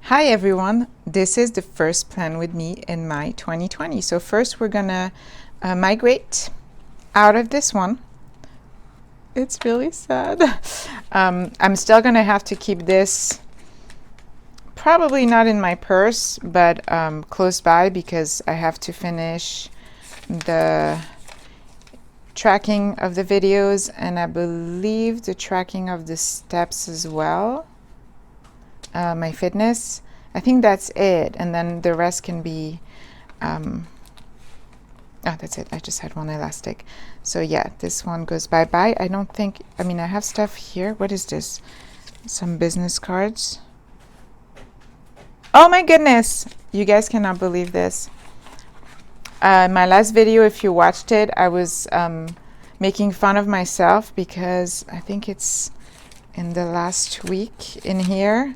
Hi everyone, this is the first plan with me in my 2020. So first we're gonna migrate out of this one. It's really sad. I'm still gonna have to keep this probably not in my purse, but close by because I have to finish the tracking of the videos and I believe the tracking of the steps as well. My fitness. I think that's it, and then the rest can be oh, that's it. I just had one elastic. So yeah, this one goes bye-bye. I don't think, I mean, I have stuff here. What is this? Some business cards. Oh my goodness, you guys cannot believe this. My last video, if you watched it, I was making fun of myself because I think it's in the last week in here.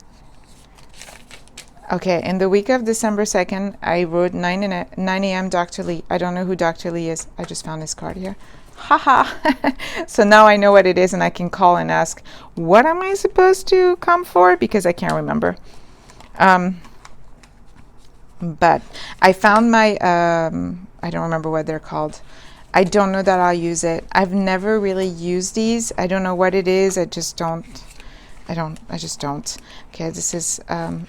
Okay, in the week of December 2nd, I wrote 9 a.m. Dr. Lee. I don't know who Dr. Lee is. I just found this card here. Haha. So now I know what it is and I can call and ask, what am I supposed to come for? Because I can't remember. But I found my, I don't remember what they're called. I don't know that I'll use it. I've never really used these. I don't know what it is. I just don't. Okay, this is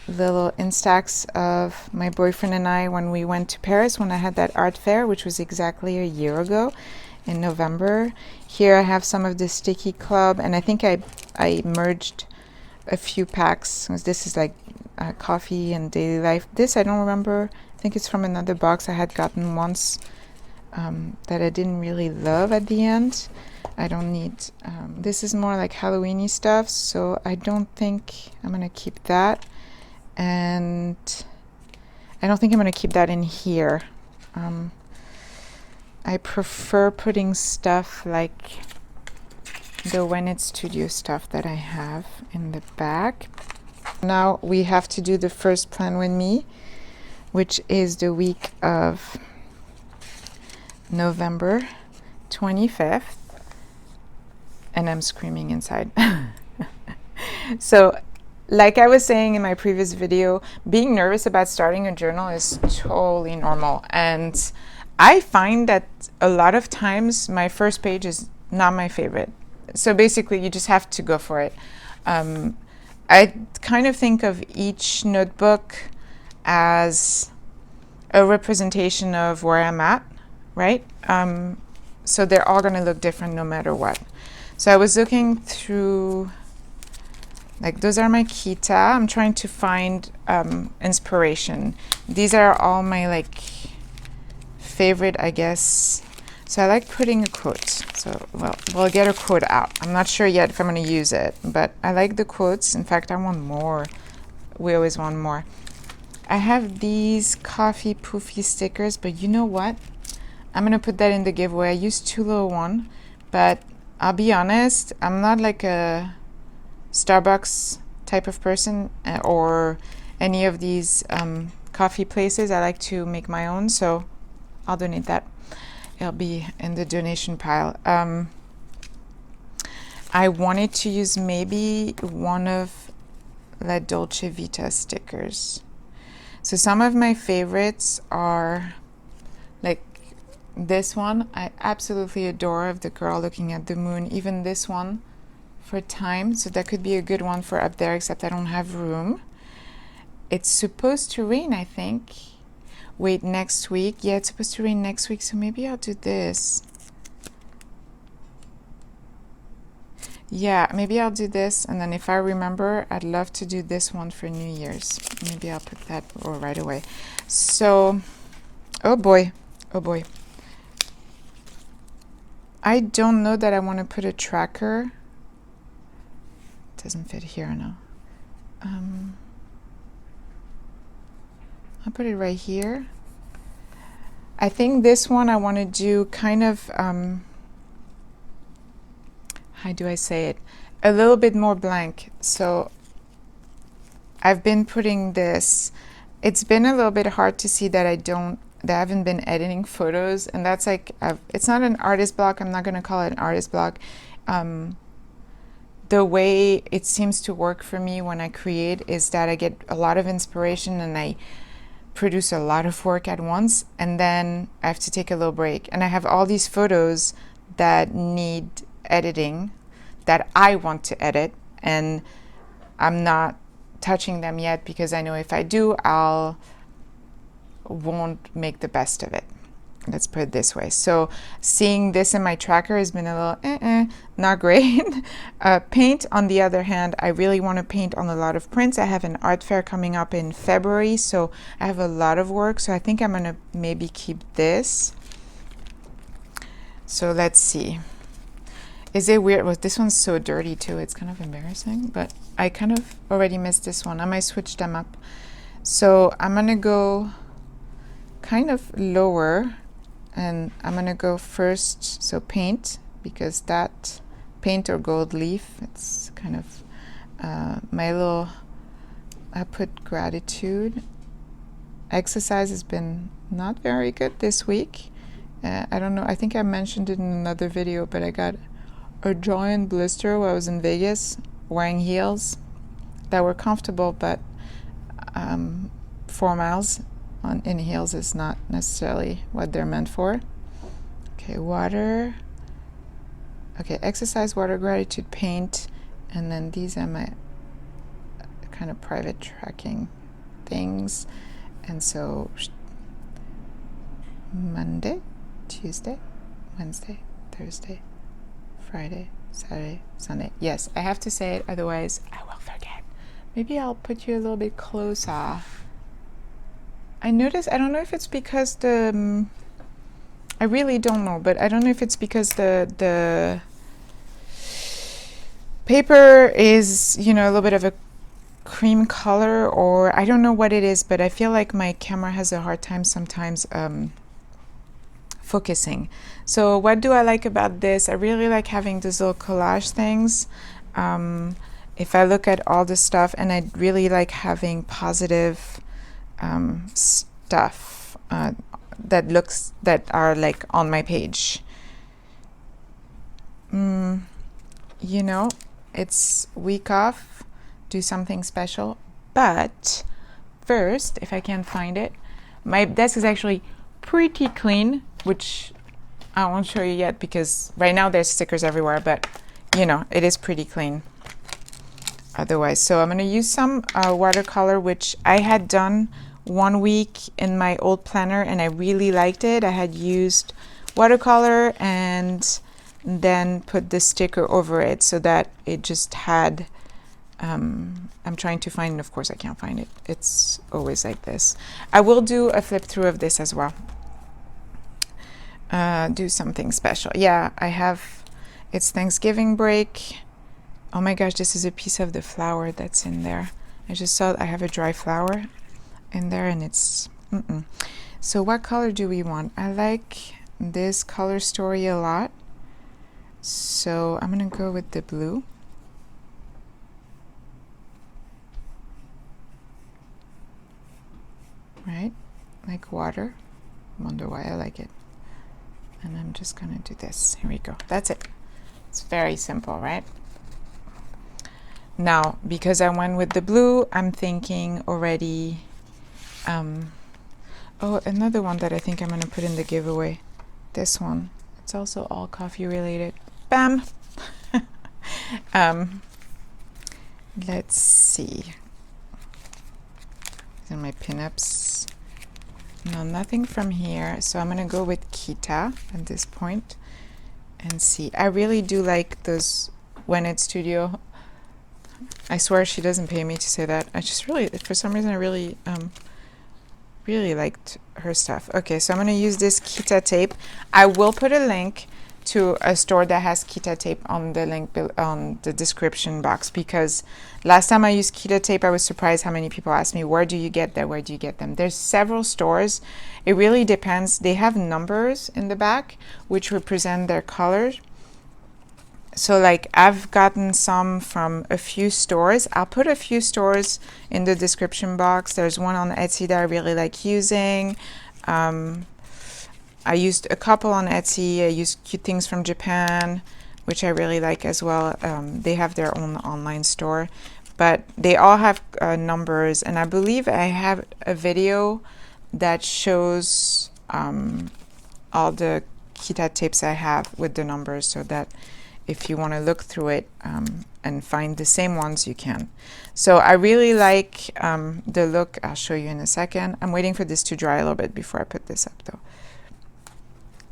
little instax of my boyfriend and I when we went to Paris when I had that art fair, which was exactly a year ago in November. Here I have some of the Sticky Club, and I think I merged a few packs. This is like coffee and daily life. This I don't remember. I think it's from another box I had gotten once that I didn't really love at the end. I don't need, this is more like Halloween-y stuff, so I don't think I'm going to keep that. And I don't think I'm going to keep that in here. I prefer putting stuff like the When It's Studio stuff that I have in the back. Now we have to do the first plan with me, which is the week of November 25th. And I'm screaming inside. So, like I was saying in my previous video, being nervous about starting a journal is totally normal. And I find that a lot of times my first page is not my favorite. So basically, you just have to go for it. I kind of think of each notebook as a representation of where I'm at, right? So they're all going to look different no matter what. So I was looking through, like those are my kitta. I'm trying to find inspiration. These are all my like favorite, I guess. So I like putting a quote. So we'll get a quote out. I'm not sure yet if I'm going to use it, but I like the quotes. In fact, I want more. We always want more. I have these coffee poofy stickers, but you know what? I'm going to put that in the giveaway. I used two little one, but I'll be honest, I'm not like a Starbucks type of person or any of these coffee places. I like to make my own, so I'll donate that. It'll be in the donation pile. I wanted to use maybe one of La Dolce Vita stickers. So some of my favorites are like this one I absolutely adore, of the girl looking at the moon. Even this one for time, so that could be a good one for up there, except I don't have room. It's supposed to rain, I think. Wait, next week? Yeah, it's supposed to rain next week, so maybe I'll do this. Yeah, maybe I'll do this, and then if I remember, I'd love to do this one for New Year's. Maybe I'll put that right away. So, oh boy. I don't know that I want to put a tracker. It doesn't fit here now. I'll put it right here. I think this one I want to do kind of, how do I say it? A little bit more blank. So I've been putting this. It's been a little bit hard to see that I haven't been editing photos, and that's like, it's not an artist block. I'm not going to call it an artist block. the way it seems to work for me when I create is that I get a lot of inspiration and I produce a lot of work at once, and then I have to take a little break. And I have all these photos that need editing that I want to edit, and I'm not touching them yet because I know if I do, won't make the best of it. Let's put it this way. So seeing this in my tracker has been a little not great. Paint, on the other hand, I really want to paint on a lot of prints. I have an art fair coming up in February, so I have a lot of work. So I think I'm going to maybe keep this. So let's see. Is it weird? Well, this one's so dirty too. It's kind of embarrassing, but I kind of already missed this one. I might switch them up. So I'm going to go kind of lower, and I'm gonna go first, so paint, because that paint or gold leaf, it's kind of my little, I put gratitude. Exercise has been not very good this week. I don't know, I think I mentioned it in another video, but I got a giant blister while I was in Vegas wearing heels that were comfortable, but 4 miles in heels is not necessarily what they're meant for. Okay, water. Okay, exercise, water, gratitude, paint, and then these are my kind of private tracking things. And so Monday, Tuesday, Wednesday, Thursday, Friday, Saturday, Sunday. Yes, I have to say it, otherwise I will forget. Maybe I'll put you a little bit closer. I noticed, I don't know if it's because I really don't know, but I don't know if it's because the paper is, you know, a little bit of a cream color, or I don't know what it is, but I feel like my camera has a hard time sometimes focusing. So what do I like about this? I really like having these little collage things. If I look at all the stuff, and I really like having positive stuff that are like on my page. You know, it's week off, do something special. But first, if I can find it, my desk is actually pretty clean, which I won't show you yet because right now there's stickers everywhere, but you know, it is pretty clean otherwise. So I'm going to use some watercolor, which I had done 1 week in my old planner and I really liked it. I had used watercolor and then put the sticker over it so that it just had I'm trying to find, and of course I can't find it. It's always like this. I will do a flip through of this as well. Do something special. Yeah, I have, it's Thanksgiving break. Oh my gosh, this is a piece of the flower that's in there. I just saw I have a dry flower in there and it's So what color do we want? I like this color story a lot, so I'm gonna go with the blue. Right, like water. Wonder why I like it. And I'm just gonna do this. Here we go. That's it. It's very simple, right? Now, because I went with the blue, I'm thinking already oh, another one that I think I'm gonna put in the giveaway. This one. It's also all coffee related. Bam! Let's see. These are my pinups. No, nothing from here. So I'm gonna go with Kitta at this point and see. I really do like those When It's Studio. I swear she doesn't pay me to say that. I just really, for some reason, I really really liked her stuff. Okay, so I'm gonna use this Kitta tape. I will put a link to a store that has Kitta tape on the link on the description box, because last time I used Kitta tape, I was surprised how many people asked me, where do you get that? Where do you get them? There's several stores. It really depends. They have numbers in the back which represent their colors. So like I've gotten some from a few stores. I'll put a few stores in the description box. There's one on Etsy that I really like using. I used a couple on Etsy. I used Cute Things from Japan, which I really like as well. They have their own online store, but they all have numbers, and I believe I have a video that shows all the kitta tapes I have with the numbers, so that if you want to look through it and find the same ones, you can. So I really like the look. I'll show you in a second. I'm waiting for this to dry a little bit before I put this up though.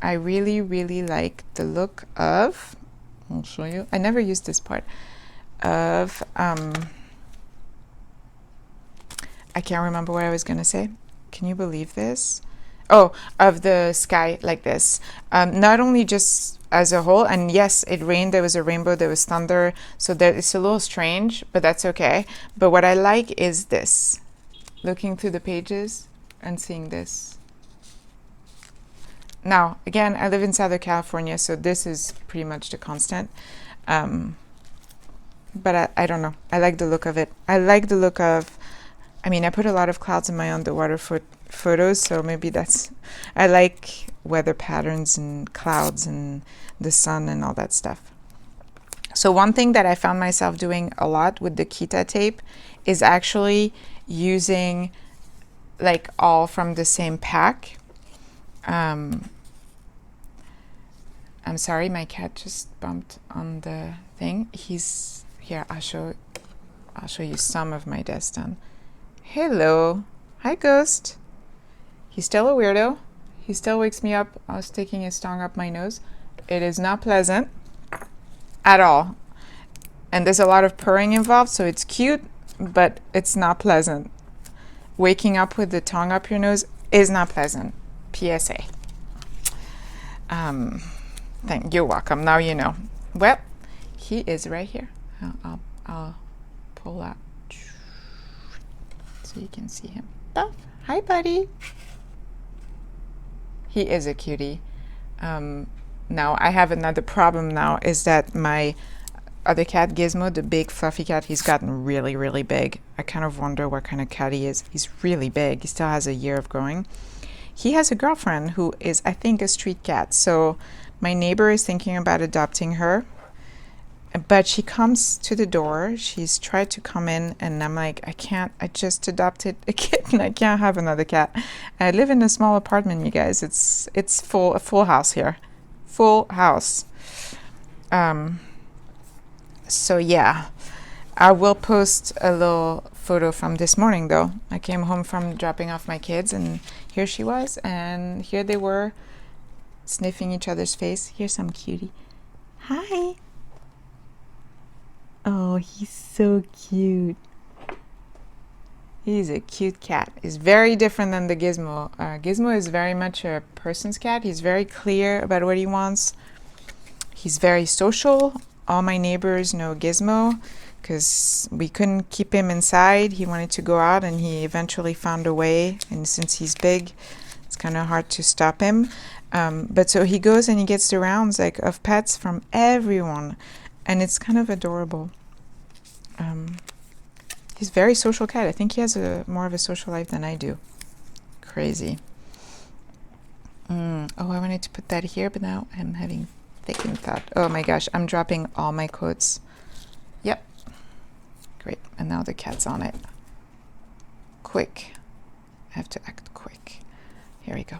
I really, really like the look of, I'll show you, I never used this part, of, I can't remember what I was going to say. Can you believe this? Oh, of the sky like this. Not only just as a whole, and yes, it rained, there was a rainbow, there was thunder, so that it's a little strange, but that's okay. But what I like is this, looking through the pages and seeing this. Now, again, I live in Southern California, so this is pretty much the constant. But I don't know. I like the look of it. I like the look of, I mean, I put a lot of clouds in my underwater photos, so maybe that's, I like weather patterns and clouds and the sun and all that stuff. So one thing that I found myself doing a lot with the kitta tape is actually using like all from the same pack. I'm sorry, my cat just bumped on the thing. He's here. I'll show you some of my desk done. Hello, hi ghost. He's still a weirdo. He still wakes me up. I was taking his tongue up my nose. It is not pleasant at all, and there's a lot of purring involved, so it's cute, but it's not pleasant. Waking up with the tongue up your nose is not pleasant. PSA. You're welcome. Now you know. Well, he is right here. I'll pull out so you can see him. Oh, hi, buddy. He is a cutie. Now I have another problem now, is that my other cat, Gizmo, the big fluffy cat, he's gotten really, really big. I kind of wonder what kind of cat he is. He's really big. He still has a year of growing. He has a girlfriend who is, I think, a street cat. So my neighbor is thinking about adopting her, but she comes to the door. She's tried to come in, and I'm like, I can't. I just adopted a kitten. I can't have another cat. I live in a small apartment, you guys. It's a full house here, full house. So yeah, I will post a little photo from this morning though. I came home from dropping off my kids, and here she was, and here they were sniffing each other's face. Here's some cutie. Hi. Oh, he's so cute. He's a cute cat. He's very different than the Gizmo. Gizmo is very much a person's cat. He's very clear about what he wants. He's very social. All my neighbors know Gizmo because we couldn't keep him inside. He wanted to go out, and he eventually found a way. And since he's big, it's kind of hard to stop him. But so he goes and he gets the rounds like of pets from everyone, and it's kind of adorable. He's a very social cat. I think he has more of a social life than I do. Crazy. Oh, I wanted to put that here, but now I'm having second thought. Oh my gosh, I'm dropping all my coats. Yep. Great. And now the cat's on it. Quick. I have to act quick. Here we go.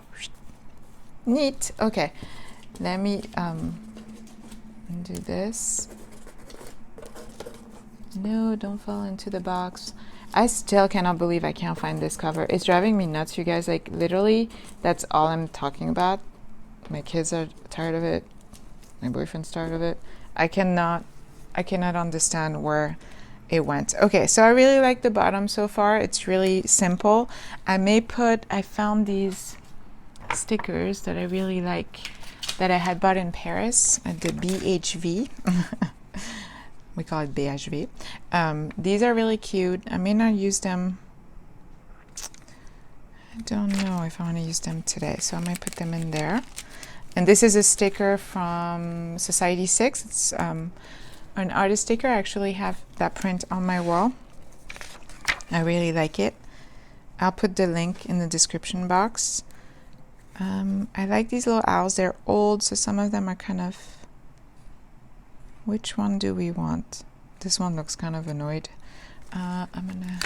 Neat. Okay. Let me do this. No, don't fall into the box. I still cannot believe I can't find this cover. It's driving me nuts, you guys. Like, literally, that's all I'm talking about. My kids are tired of it. My boyfriend's tired of it. I cannot understand where it went. Okay, so I really like the bottom so far. It's really simple. I found these stickers that I really like that I had bought in Paris at the BHV. We call it BHV. These are really cute. I may not use them. I don't know if I want to use them today, so I might put them in there. And this is a sticker from Society 6. It's an artist sticker. I actually have that print on my wall. I really like it. I'll put the link in the description box. I like these little owls. They're old, so some of them are kind of Which one do we want? This one looks kind of annoyed. I'm gonna...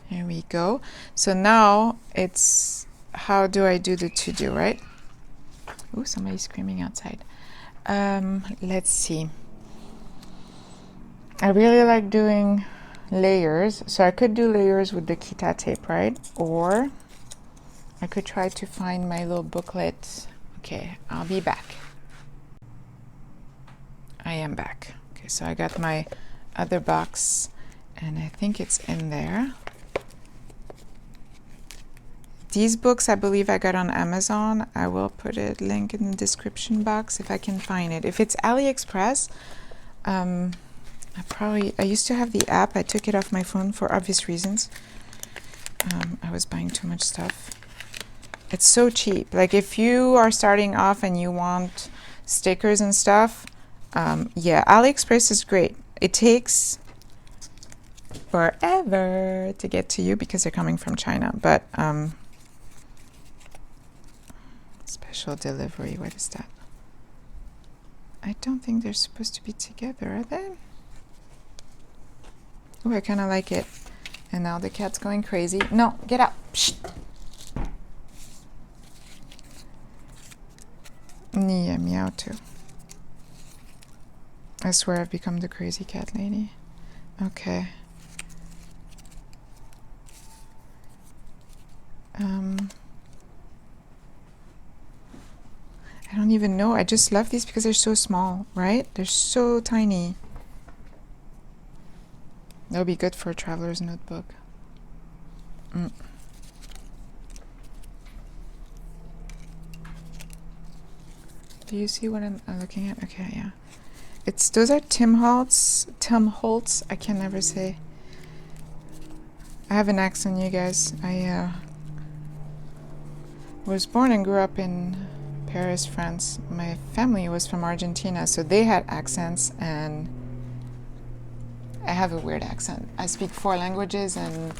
Here we go. So now it's, how do I do the to-do, right? Ooh, somebody's screaming outside. Let's see. I really like doing layers. So I could do layers with the kitta tape, right? Or I could try to find my little booklet. Okay, I'll be back. I am back. Okay, so I got my other box and I think it's in there. These books I believe I got on Amazon. I will put a link in the description box if I can find it. If it's AliExpress, I used to have the app. I took it off my phone for obvious reasons. I was buying too much stuff. It's so cheap. Like if you are starting off and you want stickers and stuff, yeah, AliExpress is great. It takes forever to get to you because they're coming from China, but special delivery, what is that? I don't think they're supposed to be together, are they? Oh, I kind of like it. And now the cat's going crazy. No, get out. Psst. Yeah, meow too. I swear I've become the crazy cat lady. Okay. I don't even know. I just love these because they're so small, right? They're so tiny. That'll be good for a traveler's notebook. Do you see what I'm looking at? Okay, yeah. Those are Tim Holtz. I can never say. I have an accent, you guys. I was born and grew up in Paris, France. My family was from Argentina, so they had accents, and I have a weird accent. I speak 4 languages, and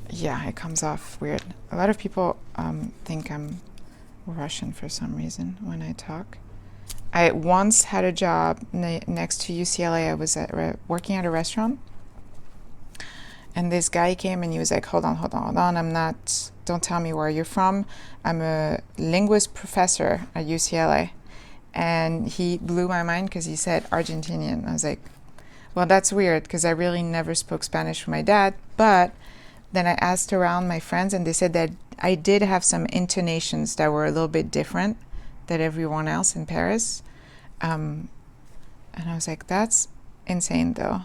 yeah, it comes off weird. A lot of people think I'm Russian for some reason when I talk. I once had a job next to UCLA. I was working at a restaurant, and this guy came and he was like, hold on, don't tell me where you're from. I'm a linguist professor at UCLA. And he blew my mind because he said Argentinian. I was like, well, that's weird because I really never spoke Spanish with my dad. But then I asked around my friends and they said that I did have some intonations that were a little bit different than everyone else in Paris. And I was like, that's insane though.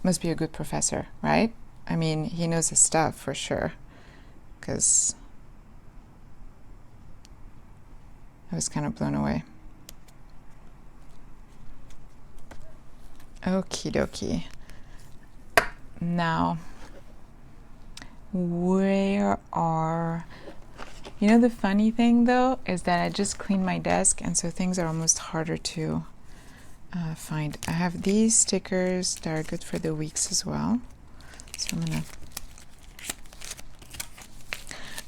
Must be a good professor, right? I mean, he knows his stuff for sure. Because I was kind of blown away. Okie dokie. Now, where are... You know, the funny thing though is that I just cleaned my desk, and so things are almost harder to find. I have these stickers that are good for the weeks as well. So I'm gonna...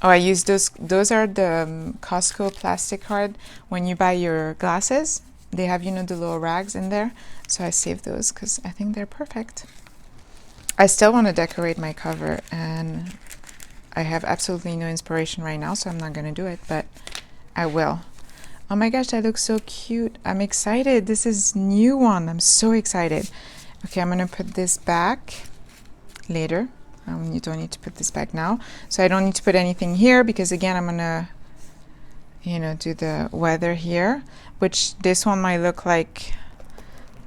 Oh, I use those. Those are the Costco plastic card. When you buy your glasses, they have, you know, the little rags in there. So I saved those because I think they're perfect. I still want to decorate my cover, and I have absolutely no inspiration right now, so I'm not going to do it, but I will. Oh my gosh, that looks so cute. I'm excited. This is new one. I'm so excited. Okay, I'm going to put this back later. You don't need to put this back now. So I don't need to put anything here because, again, I'm going to, you know, do the weather here, which this one might look like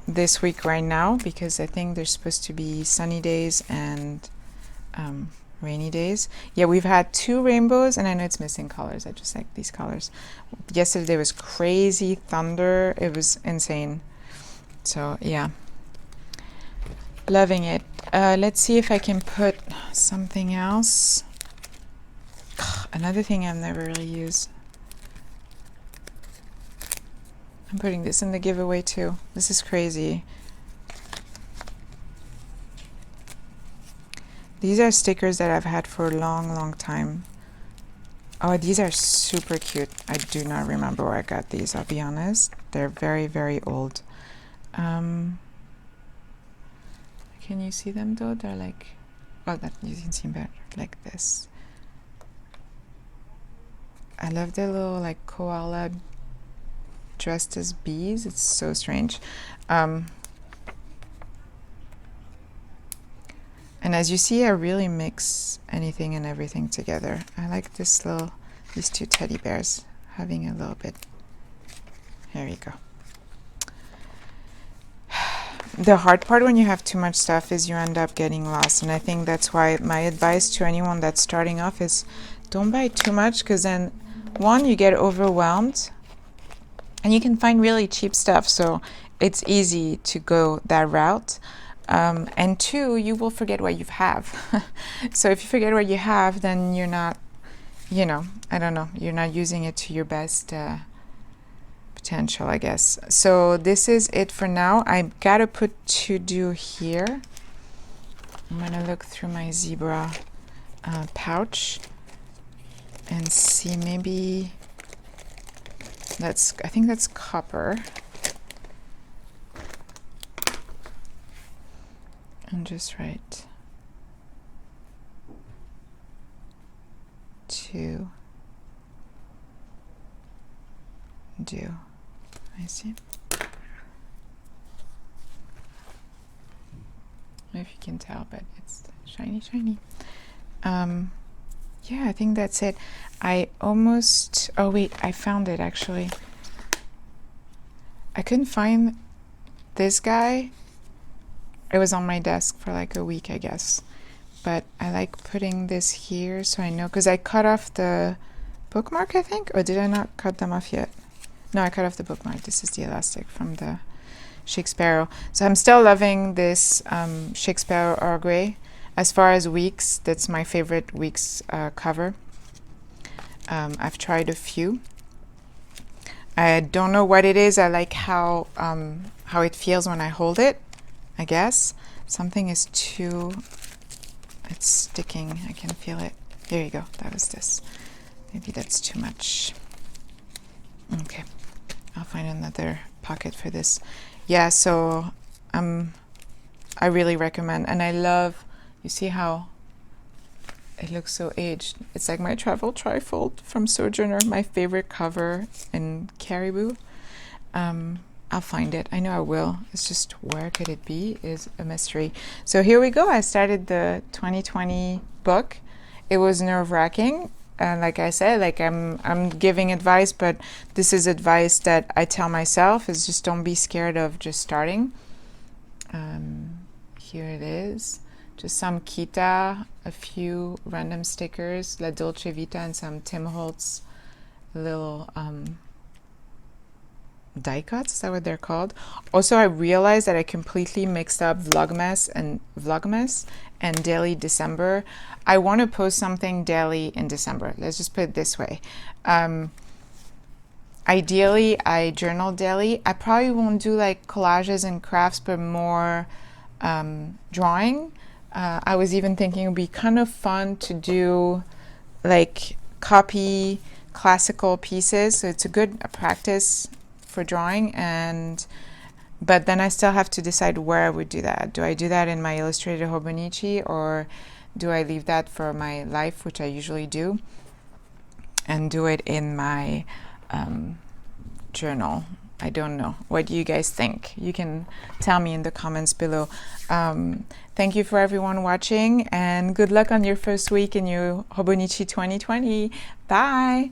this week right now because I think there's supposed to be sunny days and rainy days. Yeah, we've had 2 rainbows, and I know it's missing colors. I just like these colors. Yesterday was crazy thunder. It was insane. So yeah, loving it. Let's see if I can put something else. Another thing I've never really used. I'm putting this in the giveaway too. This is crazy. These are stickers that I've had for a long, long time. Oh, these are super cute. I do not remember where I got these, I'll be honest. They're very, very old. Can you see them though? They're like, oh, that you can see better, like this. I love the little like koala dressed as bees. It's so strange. And as you see, I really mix anything and everything together. I like these two teddy bears having a little bit. Here you go. The hard part when you have too much stuff is you end up getting lost. And I think that's why my advice to anyone that's starting off is don't buy too much, because then one, you get overwhelmed and you can find really cheap stuff. So it's easy to go that route. And two, you will forget what you have. So if you forget what you have, then you're not, I don't know, you're not using it to your best potential, I guess. So this is it for now. I gotta put to do here. I'm gonna look through my zebra pouch and see, maybe I think that's copper. And just write 2 do. I see. If you can tell, but it's shiny, shiny. Yeah, I think that's it. Oh wait, I found it actually. I couldn't find this guy. It was on my desk for like a week, I guess. But I like putting this here so I know, because I cut off the bookmark, I think, or did I not cut them off yet? No, I cut off the bookmark. This is the elastic from the Shakespeare. So I'm still loving this Shakespeare or Grey. As far as Weeks, that's my favorite Weeks cover. I've tried a few. I don't know what it is. I like how it feels when I hold it, I guess. Something is too, it's sticking. I can feel it. There you go. That was this. Maybe that's too much. Okay. I'll find another pocket for this. Yeah, so I really recommend, and I love, you see how it looks so aged. It's like my travel trifold from Sojourner, my favorite cover in Caribou. I'll find it. I know I will. It's just, where could it be is a mystery. So here we go. I started the 2020 book. It was nerve-wracking. Like I said, like I'm giving advice, but this is advice that I tell myself, is just don't be scared of just starting. Here it is. Just some Kitta, a few random stickers, La Dolce Vita, and some Tim Holtz little die cuts. Is that what they're called? Also, I realized that I completely mixed up Vlogmas and daily December. I want to post something daily in December. Let's just put it this way. Ideally, I journal daily. I probably won't do like collages and crafts, but more drawing. I was even thinking it would be kind of fun to do like copy classical pieces. So it's a good practice for drawing, but then I still have to decide where I would do that. Do I do that in my illustrated Hobonichi, or do I leave that for my life, which I usually do, and do it in my journal? I don't know. What do you guys think? You can tell me in the comments below. Thank you for everyone watching, and good luck on your first week in your Hobonichi 2020. Bye!